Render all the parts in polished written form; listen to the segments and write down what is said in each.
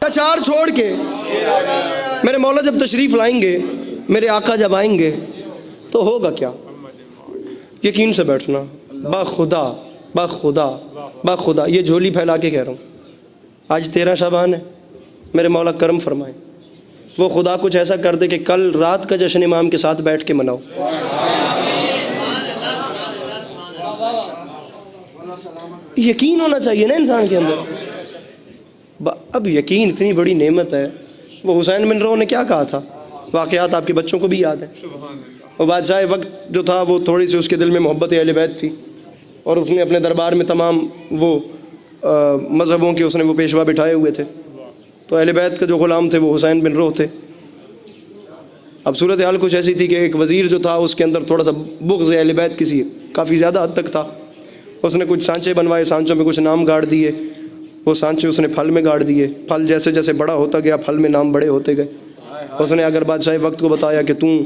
اچار چھوڑ کے میرے مولا جب تشریف لائیں گے، میرے آقا جب آئیں گے تو ہوگا کیا؟ یقین سے بیٹھنا، باخدا باخدا باخدا، یہ جھولی پھیلا کے کہہ رہا ہوں، آج 13 شعبان ہے، میرے مولا کرم فرمائے، وہ خدا کچھ ایسا کر دے کہ کل رات کا جشن امام کے ساتھ بیٹھ کے مناؤ۔ یقین ہونا چاہیے نا انسان کے اندر۔ اب یقین اتنی بڑی نعمت ہے، وہ حسین بن رو نے کیا کہا تھا، واقعات آپ کے بچوں کو بھی یاد ہے۔ وہ بادشاہ وقت جو تھا وہ تھوڑی سی اس کے دل میں محبت اہل بیت تھی، اور اس نے اپنے دربار میں تمام وہ مذہبوں کے اس نے وہ پیشوا بٹھائے ہوئے تھے، تو اہل بیت کا جو غلام تھے وہ حسین بن رو تھے۔ اب صورتحال کچھ ایسی تھی کہ ایک وزیر جو تھا اس کے اندر تھوڑا سا بغض اہل بیت کسی کافی زیادہ حد تک تھا، اس نے کچھ سانچے بنوائے، سانچوں میں کچھ نام گاڑ دیے، وہ سانچے اس نے پھل میں گاڑ دیے، پھل جیسے جیسے بڑا ہوتا گیا پھل میں نام بڑے ہوتے گئے۔ اس نے اگر بادشاہ وقت کو بتایا کہ تم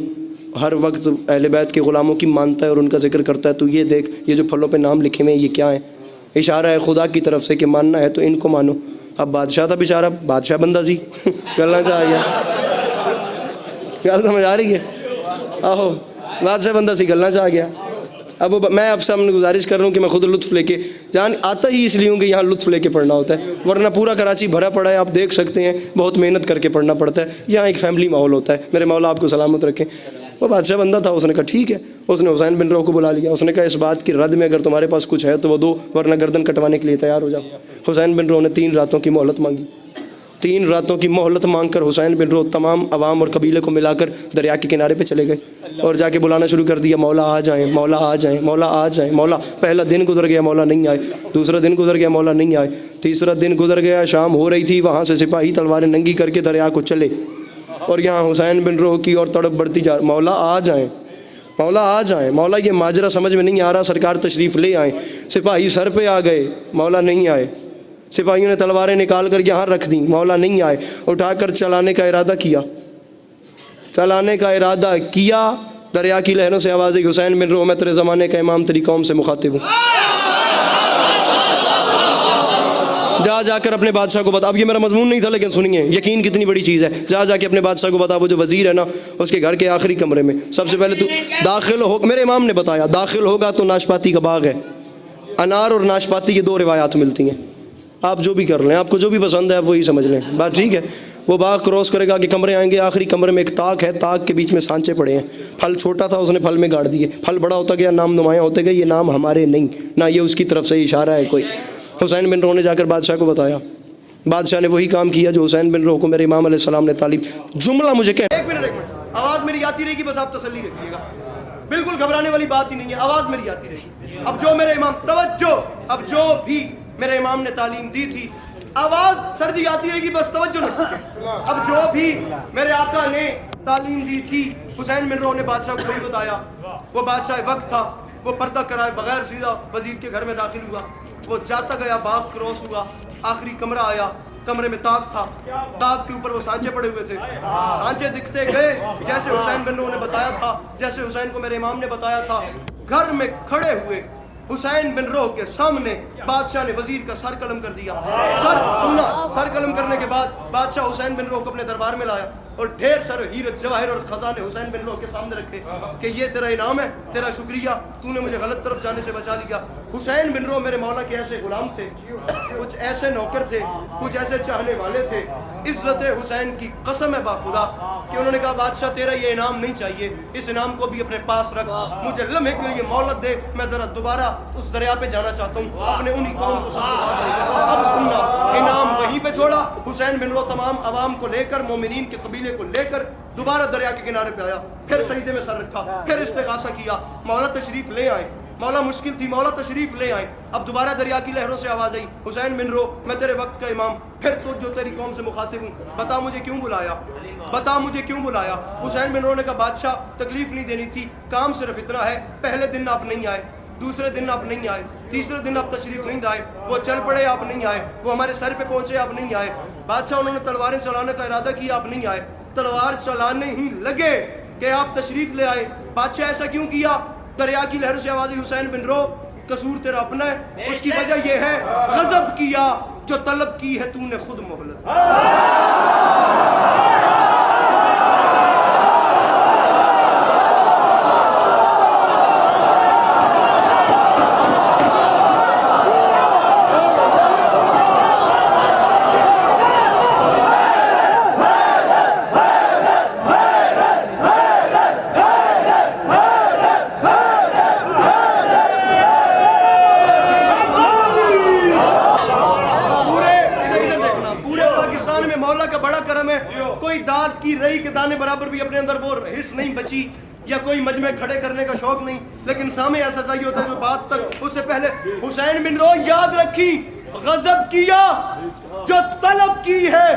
ہر وقت اہل بیت کے غلاموں کی مانتا ہے اور ان کا ذکر کرتا ہے، تو یہ دیکھ یہ جو پھلوں پہ نام لکھے ہوئے ہیں یہ کیا ہیں؟ اشارہ ہے خدا کی طرف سے کہ ماننا ہے تو ان کو مانو۔ اب بادشاہ تھا بیچارہ، بادشاہ بندہ سی گلنا چاہ گیا، گل سمجھ آ رہی ہے؟ آہو بادشاہ بندہ سی گلنا چاہ گیا۔ اب میں آپ سے گزارش کر رہا ہوں کہ میں خود لطف لے کے جان آتا ہی اس لیے ہوں کہ یہاں لطف لے کے پڑھنا ہوتا ہے، ورنہ پورا کراچی بھرا پڑا ہے، آپ دیکھ سکتے ہیں، بہت محنت کر کے پڑھنا پڑتا ہے، یہاں ایک فیملی ماحول ہوتا ہے۔ میرے مولا آپ کو سلامت رکھیں۔ وہ بادشاہ بندہ تھا، اس نے کہا ٹھیک ہے، اس نے حسین بن رو کو بلا لیا، اس نے کہا اس بات کی رد میں اگر تمہارے پاس کچھ ہے تو وہ دو، ورنہ گردن کٹوانے کے لیے تیار ہو جاؤ۔ حسین بن رو نے 3 راتوں کی مہلت مانگی، 3 راتوں کی مہلت مانگ کر حسین بن رو تمام عوام اور قبیلے کو ملا کر دریا کے کنارے پہ چلے گئے اور جا کے بلانا شروع کر دیا، مولا آ جائیں، مولا آ جائیں، مولا آ جائیں، مولا۔ پہلا دن گزر گیا، مولا نہیں آئے، دوسرا دن گزر گیا، مولا نہیں آئے، تیسرا دن گزر گیا، شام ہو رہی تھی، وہاں سے سپاہی تلواریں ننگی کر کے دریا کو چلے، اور یہاں حسین بن رو کی اور تڑپ بڑھتی جا، مولا آ جائیں، مولا آ جائیں، مولا یہ ماجرا سمجھ میں نہیں آ رہا، سرکار تشریف لے آئیں۔ سپاہی سر پہ آ گئے، مولا نہیں آئے، سپاہیوں نے تلواریں نکال کر یہاں رکھ دیں، مولا نہیں آئے، اٹھا کر چلانے کا ارادہ کیا، چلانے کا ارادہ کیا، دریا کی لہروں سے آواز آئی، حسین بن رو میں تیرے زمانے کا امام تیری قوم سے مخاطب ہوں، جا کر اپنے بادشاہ کو بتا۔ اب یہ میرا مضمون نہیں تھا لیکن سنیے یقین کتنی بڑی چیز ہے، جا کے اپنے بادشاہ کو بتا، وہ جو وزیر ہے نا اس کے گھر کے آخری کمرے میں سب سے پہلے تو داخل ہو، میرے امام نے بتایا داخل ہوگا تو ناشپاتی کا باغ ہے، انار اور ناشپاتی یہ 2 روایات ملتی ہیں، آپ جو بھی کر لیں، آپ کو جو بھی پسند ہے آپ وہی سمجھ لیں، بات ٹھیک ہے۔ وہ باغ کراس کرے گا کہ کمرے آئیں گے، آخری کمرے میں ایک طاق ہے، طاق کے بیچ میں سانچے پڑے ہیں، پھل چھوٹا تھا اس نے پھل میں گاڑ دیے، پھل بڑا ہوتا گیا، نام نمایاں ہوتے گئے، یہ نام ہمارے نہیں، نہ یہ اس کی طرف سے اشارہ ہے کوئی۔ حسین بن رو نے جا کر بادشاہ کو بتایا، بادشاہ نے وہی کام کیا جو حسین بن رو کو میرے امام علیہ السلام نے تعلیم۔ جملہ مجھے کہ ایک منٹ آواز میری آتی رہے گی، بس آپ تسلی رکھیے گا، بالکل گھبرانے والی بات ہی نہیں ہے، آواز میری آتی رہے گی۔ اب جو میرے امام توجہ، اب جو بھی میرے امام نے تعلیم دی تھی، آواز سر جی آتی رہے گی، بس توجہ رکھیے۔ اب جو بھی میرے آقا نے تعلیم دی تھی، حسین بن رو نے بادشاہ کو وہی بتایا۔ وہ بادشاہ وقت تھا، وہ پردہ کرائے بغیر سیدھا وزیر کے گھر میں داخل ہوا، وہ جاتا گیا، باغ کراس ہوا، آخری کمرہ آیا، کمرے میں طاق تھا، طاق کے اوپر وہ سانچے پڑے ہوئے تھے، سانچے دکھتے گئے جیسے حسین بن رو نے بتایا تھا، جیسے حسین کو میرے امام نے بتایا تھا۔ گھر میں کھڑے ہوئے حسین بن رو کے سامنے بادشاہ نے وزیر کا سر قلم کر دیا۔ سر قلم کرنے کے بعد بادشاہ حسین بن رو کو اپنے دربار میں لایا اور ڈھیر سارے ہیرت جواہر اور خزانے حسین بن رو کے سامنے رکھے کہ یہ تیرا انعام ہے، تیرا شکریہ، تو نے مجھے غلط طرف جانے سے بچا لیا۔ حسین بن رو میرے مولا کے ایسے غلام تھے، کچھ ایسے نوکر تھے، کچھ ایسے چاہنے والے تھے، عزت حسین کی قسم ہے باخدا کہ انہوں نے کہا بادشاہ تیرا یہ انعام نہیں چاہیے، اس انعام کو بھی اپنے پاس رکھ، مجھے لمحے کے لیے مہلت دے، میں ذرا دوبارہ اس دریا پہ جانا چاہتا ہوں، اپنے انہی قوم کو سب کو ساتھ لے کر۔ اب سننا، انعام وہیں پہ چھوڑا، حسین بن رو تمام عوام کو لے کر، مومنین کے قبیلے کو لے کر دوبارہ دریا کے کنارے پہ آیا، پھر سجدے میں سر رکھا، پھر استغاثہ کیا، مولا تشریف لے آئے، مولا مشکل تھی، مولا تشریف لے آئے۔ اب دوبارہ دریا کی لہروں سے آواز آئی، حسین بن رو میں تیرے وقت کا امام، پھر تو جو تیری قوم سے مخاطب ہوں، بتا مجھے کیوں بلایا، بتا مجھے کیوں بلایا۔ حسین بن رو نے کہا بادشاہ تکلیف نہیں دینی تھی، کام صرف اتنا ہے، پہلے دن آپ نہیں آئے، دوسرے دن آپ نہیں آئے، تیسرے دن آپ تشریف نہیں لائے، وہ چل پڑے آپ نہیں آئے، وہ ہمارے سر پہ پہنچے آپ نہیں آئے۔ بادشاہ انہوں نے تلواریں چلانے کا ارادہ کیا، آپ نہیں آئے، تلوار چلانے ہی لگے کہ آپ تشریف لے آئے۔ بادشاہ ایسا کیوں کیا؟ دریا کی لہروں سے آواز آئی، حسین بن رو قصور تیرا اپنا ہے، اس کی وجہ یہ ہے غضب کیا، جو طلب کی ہے تو نے خود مہلت. کوئی دانت کی رئی کے دانے برابر بھی اپنے اندر وہ حص نہیں بچی یا کوئی مجمع کھڑے کرنے کا شوق نہیں, لیکن سامنے ایسا چاہیے ہوتا ہے جو بات تک اس سے پہلے حسین بن رو یاد رکھی غضب کیا جو طلب کی ہے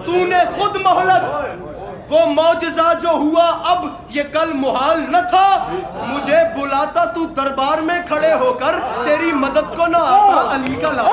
تو نے خود مہلت. وہ معجزہ جو ہوا اب یہ کل محال نہ تھا, مجھے بلاتا تو دربار میں کھڑے ہو کر تیری مدد کو نہ آتا علی کا لا.